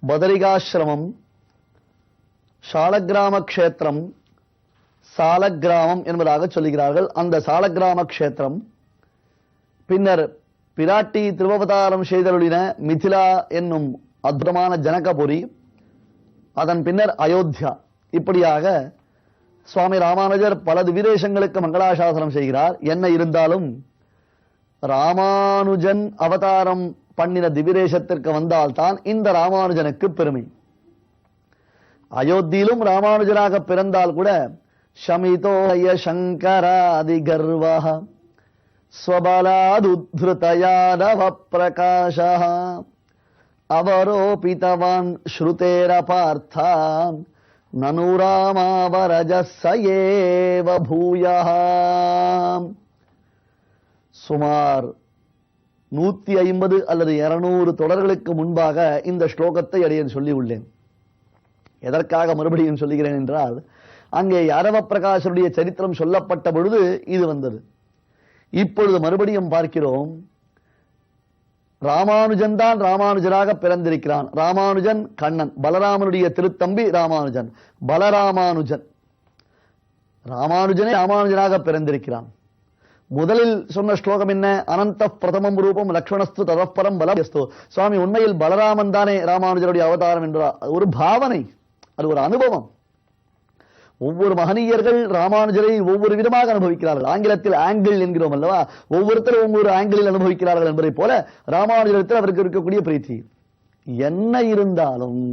பதரிகாசிரமம், சாலக்கிராம க்ஷேத்திரம், சாலக்கிராமம் என்பதாக சொல்லுகிறார்கள். அந்த சாலக்கிராம க்ஷேத்திரம் பின்னர் பிராட்டி திருவவதாரம் செய்தருளின மிதிலா என்னும் அற்புதமான ஜனகபுரி, அதன் பின்னர் அயோத்தியா. இப்படியாக சுவாமி ராமானுஜர் பல திவ்யதேசங்களுக்கு மங்களாசாசனம் செய்கிறார். என்ன இருந்தாலும் ராமானுஜன் அவதாரம் பண்ணின திவ்யதேசத்திற்கு வந்தால்தான் இந்த ராமானுஜனுக்கு பெருமை. அயோத்தியிலும் ராமானுஜனாக பிறந்தால் கூட ஷமிதோய சங்கராதி கர்வஹ ஸ்வபலாதுத்ருதயாதவ பிரகாஷஹ அவரோபிதவான் ஸ்ருதேர பார்த்தான் நனு ராமாவரஜஸ்ஸயேவ பூயஹ. சுமார் 150 அல்லது 200 தொடர்களுக்கு முன்பாக இந்த ஸ்லோகத்தை அடியேன் சொல்லி உள்ளேன். எதற்காக மறுபடியும் சொல்லுகிறேன் என்றால், அங்கே யாதவ பிரகாஷருடைய சரித்திரம் சொல்லப்பட்ட பொழுது இது வந்தது. இப்பொழுது மறுபடியும் பார்க்கிறோம், ராமானுஜன் தான் ராமானுஜராக பிறந்திருக்கிறான். ராமானுஜன் கண்ணன், பலராமனுடைய திருத்தம்பி ராமானுஜன், பலராமானுஜன். ராமானுஜனே ராமானுஜனாக பிறந்திருக்கிறான். முதலில் சொன்ன ஸ்லோகம் என்ன? அனந்த பிரதமம் ரூபம் லக்ஷ்மணஸ்து ததப்பரம் பலஸ்து. சுவாமி உண்மையில் பலராமன் தானே ராமானுஜருடைய அவதாரம் என்றார். ஒரு பாவனை, அது ஒரு அனுபவம். ஒவ்வொரு மகனீயர்கள் ராமானுஜரை ஒவ்வொரு விதமாக அனுபவிக்கிறார்கள். ஆங்கிலத்தில் ஆங்கிள் என்கிறோம் அல்லவா, ஒவ்வொருத்தரும் ஒவ்வொரு ஆங்கிளில் அனுபவிக்கிறார்கள் என்பதை போல ராமானுஜரத்தில் அவருக்கு இருக்கக்கூடிய பிரீத்தி. என்ன இருந்தாலும்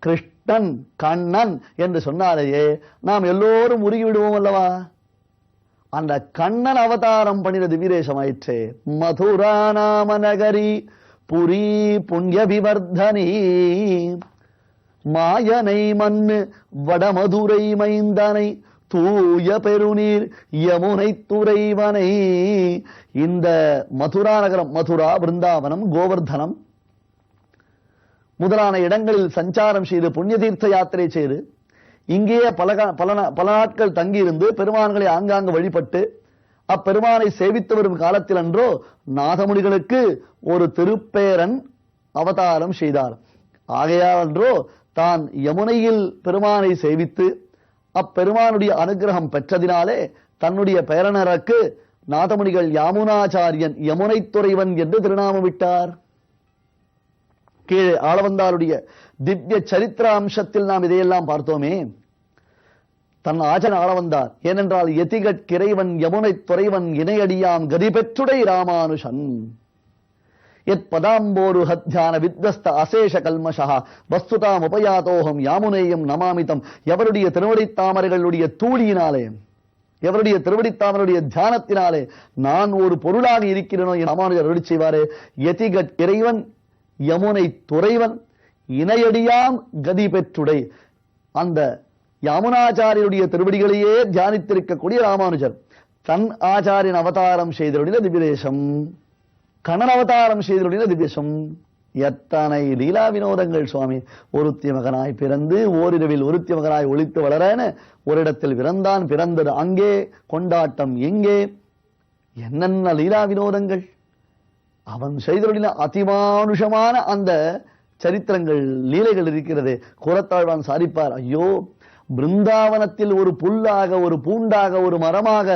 கிருஷ்ணன் கண்ணன் என்று சொன்னாலேயே நாம் எல்லோரும் உருகி விடுவோம் அல்லவா. அந்த கண்ணன் அவதாரம் பண்ணின திவ்யதேசம் ஆயிற்றே. மதுரா நாம நகரி புரி புண்ணிய விவர்தனி மாயனை மண்ணு வடமதுரை மைந்தனை தூய பெருநீர் யமுனை துறைவனை. இந்த மதுரா நகரம், மதுரா, பிருந்தாவனம், கோவர்தனம் முதலான இடங்களில் சஞ்சாரம் செய்து புண்ணிய தீர்த்த யாத்திரை செய்து இங்கேயே பல நாட்கள் தங்கியிருந்து பெருமான்களை ஆங்காங்கு வழிபட்டு அப்பெருமானை சேவித்து வரும் காலத்தில் அன்றோ நாதமுனிகளுக்கு ஒரு திருப்பேரன் அவதாரம் செய்தார். ஆகையால் அன்றோ தான் யமுனையில் பெருமானை சேவித்து அப்பெருமானுடைய அனுகிரகம் பெற்றதினாலே தன்னுடைய பேரனருக்கு நாதமுனிகள் யாமுனாச்சாரியன், யமுனை துறைவன் என்று திருநாமமிட்டார். கீழே ஆளவந்தாருடைய திவ்ய சரித்திர அம்சத்தில் நாம் இதையெல்லாம் பார்த்தோமே. தன் ஆஜன் ஆளவந்தார். ஏனென்றால் எதிகட் கிரைவன் யமுனை துறைவன் இணையடியாம் கதி பெற்றுடை ராமானுஷன் எத் பதாம்போரு ஹத்யான வித்வஸ்த அசேஷ கல்மஷா வஸ்துதாம் உபயாதோகம் யாமுனேயம் நமாமிதம். எவருடைய திருவடி தாமரைகளுடைய தூளியினாலே, எவருடைய திருவடி தாமரையுடைய தியானத்தினாலே நான் ஒரு பொருளாக இருக்கிறேனோ என் ராமானுஜர் அருளி செய்வாரே. எதிகட் இறைவன் யமுனை துறைவன் இணையடியாம் கதி பெற்றுடை. அந்த யாமுனாச்சாரியருடைய திருவடிகளையே தியானித்திருக்கக்கூடிய ராமானுஜர் தன் ஆச்சாரியன் அவதாரம் செய்தருடைய திவ்யதேசம், கண்ணன் அவதாரம் செய்தருடைய திவ்யதேசம். எத்தனை லீலா வினோதங்கள் சுவாமி. ஒருத்திய மகனாய் பிறந்து ஓரிரவில் ஒருத்திய மகனாய் ஒளித்து வளரன ஒரு இடத்தில் பிறந்தான், பிறந்தது அங்கே, கொண்டாட்டம் எங்கே, என்னென்ன லீலா வினோதங்கள். அவன் செய்தருடைய அதிமானுஷமான அந்த சரித்திரங்கள், லீலைகள் இருக்கிறது. கூறத்தாழ்வான் சாதிப்பார், ஐயோ பிருந்தாவனத்தில் ஒரு புல்லாக, ஒரு பூண்டாக, ஒரு மரமாக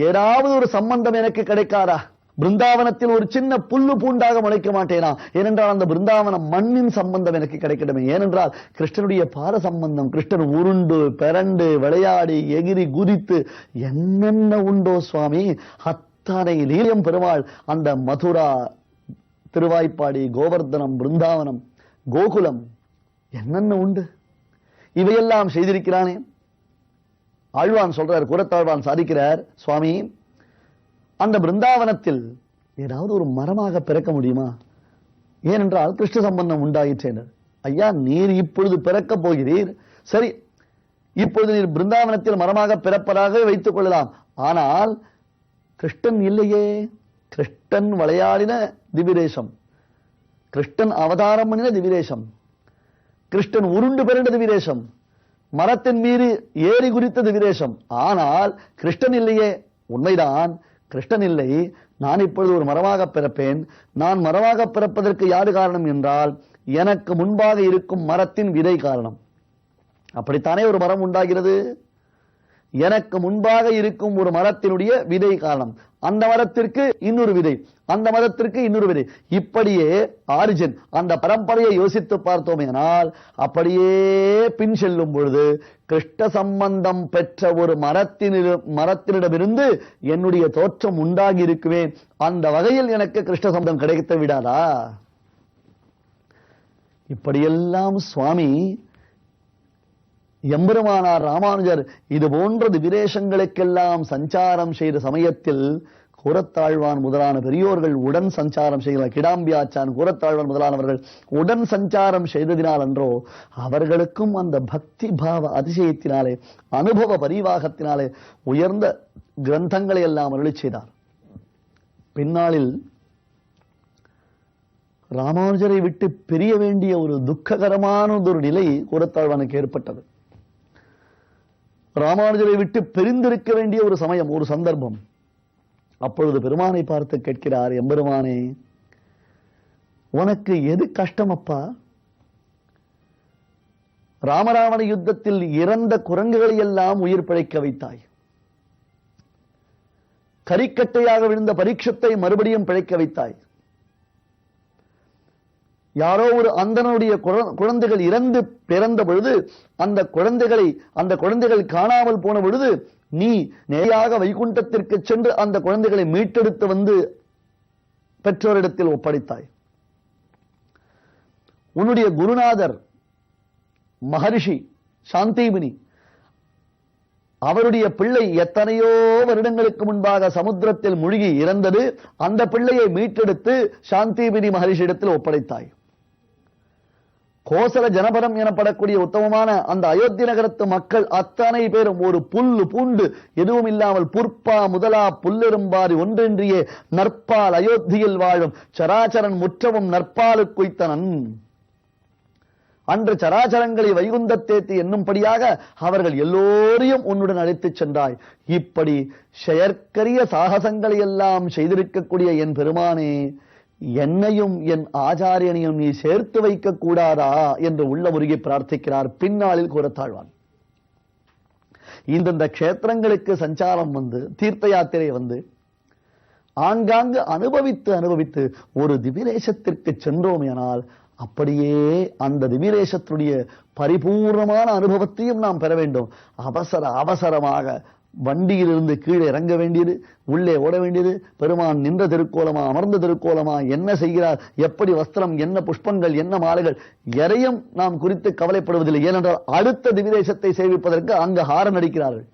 ஏதாவது ஒரு சம்பந்தம் எனக்கு கிடைக்காதா? பிருந்தாவனத்தில் ஒரு சின்ன புல்லு பூண்டாக முளைக்க மாட்டேனா? ஏனென்றால் அந்த பிருந்தாவனம் மண்ணின் சம்பந்தம் எனக்கு கிடைக்கணுமே. ஏனென்றால் கிருஷ்ணனுடைய பார சம்பந்தம். கிருஷ்ணன் உருண்டு பெரண்டு விளையாடி எகிரி குதித்து என்னென்ன உண்டோ சுவாமி, அத்தனை லீலம் பெருமாள் அந்த மதுரா, திருவாய்ப்பாடி, கோவர்தனம், பிருந்தாவனம், கோகுலம் என்னென்ன உண்டு, இவையெல்லாம் செய்திருக்கிறானே. ஆழ்வான் சொல்றார், கூறத்தாழ்வான் சாதிக்கிறார், சுவாமி அந்த பிருந்தாவனத்தில் ஏதாவது ஒரு மரமாக பிறக்க முடியுமா? ஏனென்றால் கிருஷ்ண சம்பந்தம் உண்டாயிற்றேனர். ஐயா, நீர் இப்பொழுது பிறக்கப் போகிறீர், சரி, இப்பொழுது நீர் பிருந்தாவனத்தில் மரமாக பிறப்பதாக வைத்துக் கொள்ளலாம். ஆனால் கிருஷ்ணன் இல்லையே. கிருஷ்ணன் விளையாடின திவிரேசம், கிருஷ்ணன் அவதாரம் பண்ணின திவிரேசம், கிருஷ்ணன் உருண்டு பிறந்த திவிரேசம், மரத்தின் மீது ஏறி குறித்த திவிரேசம். ஆனால் கிருஷ்ணன் இல்லையே. உண்மைதான், கிருஷ்ணன் இல்லை. நான் இப்பொழுது ஒரு மரமாக பிறப்பேன். நான் மரமாக பிறப்பதற்கு யாரு காரணம் என்றால் எனக்கு முன்பாக இருக்கும் மரத்தின் விதை காரணம். அப்படித்தானே ஒரு மரம் உண்டாகிறது? எனக்கு முன்பாக இருக்கும் ஒரு மரத்தினுடைய விதை காரணம். அந்த மரத்திற்கு இன்னொரு விதை, அந்த மரத்திற்கு இன்னொரு விதை. இப்படியே ஆரிஜின், அந்த பரம்பரையை யோசித்து பார்த்தோமேனால் அப்படியே பின் செல்லும் பொழுது கிருஷ்ண சம்பந்தம் பெற்ற ஒரு மரத்தினிடமிருந்து என்னுடைய தோற்றம் உண்டாகி இருக்குவேன். அந்த வகையில் எனக்கு கிருஷ்ண சம்பந்தம் கிடைத்து விடாதா? இப்படியெல்லாம் சுவாமி எம்பெருமானார் ராமானுஜர் இது போன்ற திவிரேஷங்களுக்கெல்லாம் சஞ்சாரம் செய்த சமயத்தில் கூரத்தாழ்வான் முதலான பெரியோர்கள் உடன் சஞ்சாரம் செய்கிறார். கிடாம்பியாச்சான், கூரத்தாழ்வான் முதலானவர்கள் உடன் சஞ்சாரம் செய்ததினால் அன்றோ அவர்களுக்கும் அந்த பக்தி பாவ அதிசயத்தினாலே, அனுபவ பரிவாகத்தினாலே உயர்ந்த கிரந்தங்களை எல்லாம் அருளி செய்தார். பின்னாளில் ராமானுஜரை விட்டு பிரிய வேண்டிய ஒரு துக்ககரமான ஒரு நிலை கூரத்தாழ்வானுக்கு ஏற்பட்டது. ராமானுஜரை விட்டு பிரிந்திருக்க வேண்டிய ஒரு சமயம், ஒரு சந்தர்ப்பம். அப்பொழுது பெருமானை பார்த்து கேட்கிறார், எம்பெருமானே, உனக்கு எது கஷ்டம் அப்பா? ராமராவண யுத்தத்தில் இறந்த குரங்குகளை எல்லாம் உயிர் பிழைக்க வைத்தாய். கரிக்கட்டையாக விழுந்த பரீட்சத்தை மறுபடியும் பிழைக்க வைத்தாய். யாரோ ஒரு அந்தனுடைய குழந்தைகள் இறந்து பிறந்த பொழுது அந்த குழந்தைகள் காணாமல் போன பொழுது நீ நேராக வைகுண்டத்திற்கு சென்று அந்த குழந்தைகளை மீட்டெடுத்து வந்து பெற்றோரிடத்தில் ஒப்படைத்தாய். உன்னுடைய குருநாதர் மகரிஷி சாந்தீபினி, அவருடைய பிள்ளை எத்தனையோ வருடங்களுக்கு முன்பாக சமுத்திரத்தில் மூழ்கி இறந்தது. அந்த பிள்ளையை மீட்டெடுத்து சாந்தீபினி மகரிஷியிடத்தில் ஒப்படைத்தாய். கோசல ஜனபரம் எனப்படக்கூடிய உத்தமமான அந்த அயோத்தி நகரத்து மக்கள் அத்தனை பேரும் ஒரு புல்லு பூண்டு எதுவும் இல்லாமல் புற்பா முதலா புல்லெரும்பாரி ஒன்றின்றியே நற்பால் அயோத்தியில் வாழும் சராச்சரன் முற்றவும் நற்பாலு குய்த்தனன். அன்று சராச்சரங்களை வைகுந்தத்தேத்தி என்னும்படியாக அவர்கள் எல்லோரையும் உன்னுடன் அழைத்துச் சென்றாய். இப்படி செயற்கரிய சாகசங்களை எல்லாம் செய்திருக்கக்கூடிய என் பெருமானே, என்னையும் என் ஆச்சாரியனையும் நீ சேர்த்து வைக்க கூடாதா என்று உள்ள முருகி பிரார்த்திக்கிறார். பின்னாளில் கூரத்தாழ்வான் இந்தந்த க்ஷேத்திரங்களுக்கு சஞ்சாரம் வந்து, தீர்த்த யாத்திரை வந்து, ஆங்காங்கு அனுபவித்து ஒரு திவிரேசத்திற்கு சென்றோமேனால் அப்படியே அந்த திவிரேசத்துடைய பரிபூர்ணமான அனுபவத்தையும் நாம் பெற வேண்டும். அவசரமாக வண்டியிலிருந்து கீழே இறங்க வேண்டியது, உள்ளே ஓட வேண்டியது, பெருமான் நின்ற திருக்கோலமா அமர்ந்த திருக்கோலமா, என்ன செய்கிறார், எப்படி வஸ்திரம், என்ன புஷ்பங்கள், என்ன மாலைகள், எதையும் நாம் குறித்து கவலைப்படுவதில்லை. ஏனென்றால் அடுத்த திவிரேசத்தை சேவிப்பதற்கு அங்கு ஹாரன் அடிக்கிறார்கள்.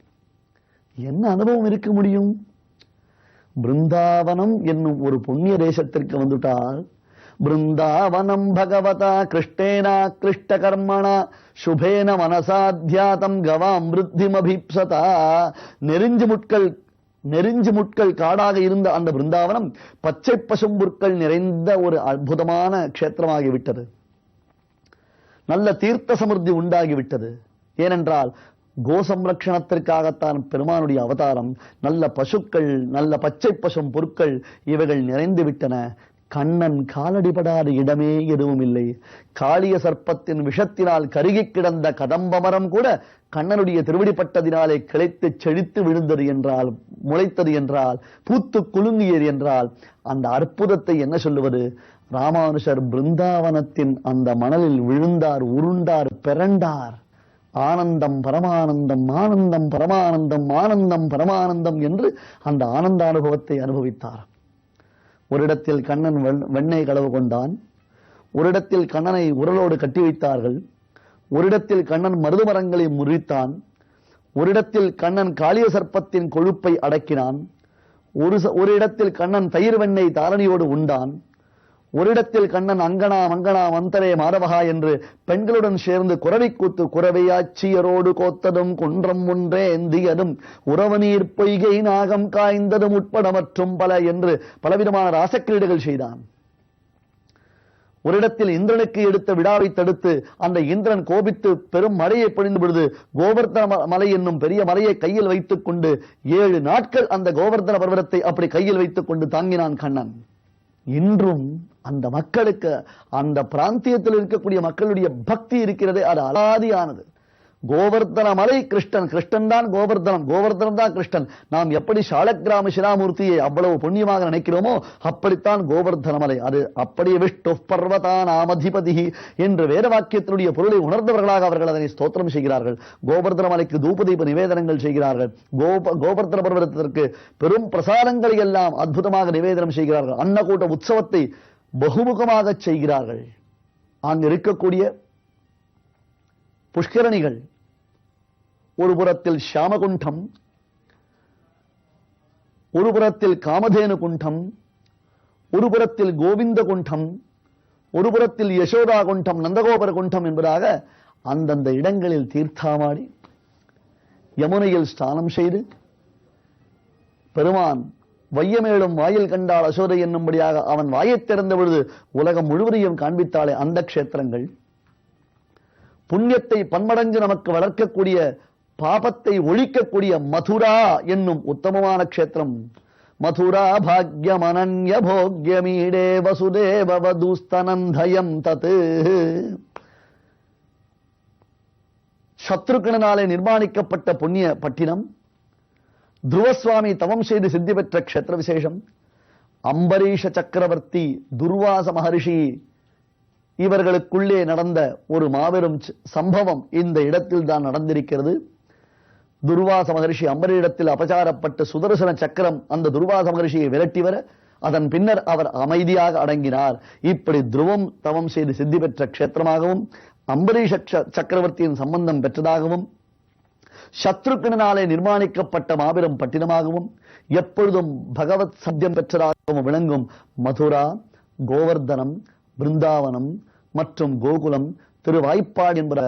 என்ன அனுபவம் இருக்க முடியும்? பிருந்தாவனம் என்னும் ஒரு புண்ணிய தேசத்திற்கு வந்துட்டால், பிருந்தாவனம் பகவதா கிருஷ்ணேனா கிருஷ்ட கர்மணா சுபேன மனசாத்தியாதம் கவாம் விருத்திமபீப்சதா. நெருஞ்சு முட்கள் காடாக இருந்த அந்த பிருந்தாவனம் பச்சை பசும்புற்கள் நிறைந்த ஒரு அற்புதமான க்ஷேத்திரமாகிவிட்டது. நல்ல தீர்த்த சமிருத்தி உண்டாகிவிட்டது. ஏனென்றால் கோசம்ரட்சணத்திற்காகத்தான் பெருமானுடைய அவதாரம். நல்ல பசுக்கள், நல்ல பச்சை பசும் பொருட்கள் இவைகள் நிறைந்து விட்டன. கண்ணன் காலடிபடாத இடமே எதுவும் இல்லை. காளிய சர்ப்பத்தின் விஷத்தினால் கருகி கிடந்த கதம்ப மரம் கூட கண்ணனுடைய திருவடிப்பட்டதினாலே கிளைத்து செழித்து விழுந்தது என்றால், முளைத்தது என்றால், பூத்து குலுங்கியது என்றால் அந்த அற்புதத்தை என்ன சொல்லுவது? ராமானுஷர் பிருந்தாவனத்தின் அந்த மணலில் விழுந்தார், உருண்டார், பிறண்டார். ஆனந்தம் பரமானந்தம், ஆனந்தம் பரமானந்தம், ஆனந்தம் பரமானந்தம் என்று அந்த ஆனந்த அனுபவத்தை அனுபவித்தார். ஒரு இடத்தில் கண்ணன் வெண்ணெய் களவு கொண்டான், ஒரு இடத்தில் கண்ணனை உரலோடு கட்டி வைத்தார்கள், ஒரு இடத்தில் கண்ணன் மருது மரங்களை முறித்தான், ஒரு இடத்தில் கண்ணன் காளிய சர்ப்பத்தின் கொழுப்பை அடக்கினான், ஒரு இடத்தில் கண்ணன் தயிர் வெண்ணெய் தாரணியோடு உண்டான். ஒரு இடத்தில் கண்ணன் அங்கனா மங்கனா மந்தரே மாதவகா என்று பெண்களுடன் சேர்ந்து குறவை கூத்து குறவையாச்சியரோடு கோத்ததும் குன்றம் ஒன்றே ஏந்தியதும் உறவநீர் பொய்கை நாகம் காய்ந்ததும் உட்பட மற்றும் பல என்று பலவிதமான ராசக்கிரீடுகள் செய்தான். ஒரு இடத்தில் இந்திரனுக்கு எடுத்த விழாவை தடுத்து அந்த இந்திரன் கோபித்து பெரும் மழையை பொழிந்து விடுது. கோவர்தன மலை என்னும் பெரிய மலையை கையில் வைத்துக் கொண்டு 7 நாட்கள் அந்த கோவர்தன பர்வதத்தை அப்படி கையில் வைத்துக் கொண்டு தாங்கினான் கண்ணன். இன்றும் அந்த மக்களுக்கு, அந்த பிராந்தியத்தில் இருக்கக்கூடிய மக்களுடைய பக்தி இருக்கிறதே, அது அலாதியானது. கோவர்தன மலை கிருஷ்ணன், கிருஷ்ணன் தான் கோவர்தனம், கோவர்தனம் தான் கிருஷ்ணன். நாம் எப்படி சாலக்கிராம சிராமூர்த்தியை அவ்வளவு புண்ணியமாக நினைக்கிறோமோ அப்படித்தான் கோவர்தன மலை. அது அப்படியே விஷ்ணு பர்வதான் ஆமதிபதி என்று வேத வாக்கியத்தினுடைய பொருளை உணர்ந்தவர்களாக அவர்கள் அதனை ஸ்தோத்திரம் செய்கிறார்கள். கோவர்தன மலைக்கு தூபதீப நிவேதனங்கள் செய்கிறார்கள். கோவர்தன பர்வதத்திற்கு பெரும் பிரசாதங்களை எல்லாம் அற்புதமாக நிவேதனம் செய்கிறார்கள். அன்னக்கூட்ட உற்சவத்தை பகுமுகமாக செய்கிறார்கள். அங்கு இருக்கக்கூடிய புஷ்கரணிகள், ஒரு புறத்தில் ஷாமகுண்டம், ஒரு புறத்தில் காமதேனு குண்டம், ஒரு புறத்தில் கோவிந்த குண்டம், ஒரு புறத்தில் யசோதா குண்டம், நந்தகோபர குண்டம் என்பதாக அந்தந்த இடங்களில் தீர்த்தாமாடி யமுனையில் ஸ்நானம் செய்து பெருமான் வையமேளும் வாயில் கண்டால் அசோதை என்னும்படியாக அவன் வாயைத் திறந்த பொழுது உலகம் முழுவதையும் காண்பித்தாலே அந்த க்ஷேத்திரங்கள், புண்ணியத்தை பன்மடங்கு நமக்கு வளர்க்கக்கூடிய, பாபத்தை ஒழிக்கக்கூடிய மதுரா என்னும் உத்தமமான க்ஷேத்திரம். மதுரா பாக்யம் அனன்ய போக்யமீடே வசுதேவ வதுஸ்தனந்தயம் தத். சத்ருக்கனாலே நிர்மாணிக்கப்பட்ட புண்ணிய பட்டினம். துருவசுவாமி தவம் செய்து சித்தி பெற்ற க்ஷேத்திர விசேஷம். அம்பரீஷ சக்கரவர்த்தி, துர்வாச மகரிஷி இவர்களுக்குள்ளே நடந்த ஒரு மாபெரும் சம்பவம் இந்த இடத்தில் தான் நடந்திருக்கிறது. துர்வாச மகரிஷி அம்பரிடத்தில் அபச்சாரப்பட்ட சுதர்சன சக்கரம் அந்த துர்வாச மகரிஷியை விரட்டி வர அதன் பின்னர் அவர் அமைதியாக அடங்கினார். இப்படி துருவம் தவம் செய்து சித்தி பெற்ற க்ஷேத்திரமாகவும் அம்பரீஷ சக்கரவர்த்தியின் சம்பந்தம் பெற்றதாகவும் சத்ருக்கனாலே நிர்மாணிக்கப்பட்ட மாபெரும் பட்டினமாகவும் எப்பொழுதும் பகவத் சத்தியம் பெற்றதாகவும் விளங்கும் மதுரா, கோவர்தனம், பிருந்தாவனம் மற்றும் கோகுலம், திருவாய்ப்பாடு என்பன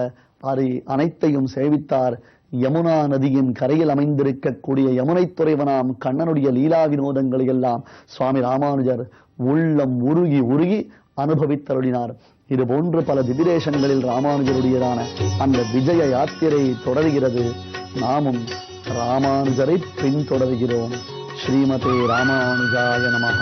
அனைத்தையும் சேவித்தார். யமுனா நதியின் கரையில் அமைந்திருக்கக்கூடிய யமுனை துறைவனாம் கண்ணனுடைய லீலா வினோதங்களை எல்லாம் சுவாமி ராமானுஜர் உள்ளம் உருகி உருகி அனுபவித்தருளினார். இது போன்று பல திவிதேசங்களில் ராமானுஜருடையதான அந்த விஜய யாத்திரை தொடர்கிறது. நாமும் ராமானுஜரை பின்தொடர்கிறோம். ஸ்ரீமதே ராமானுஜாய நமஹ.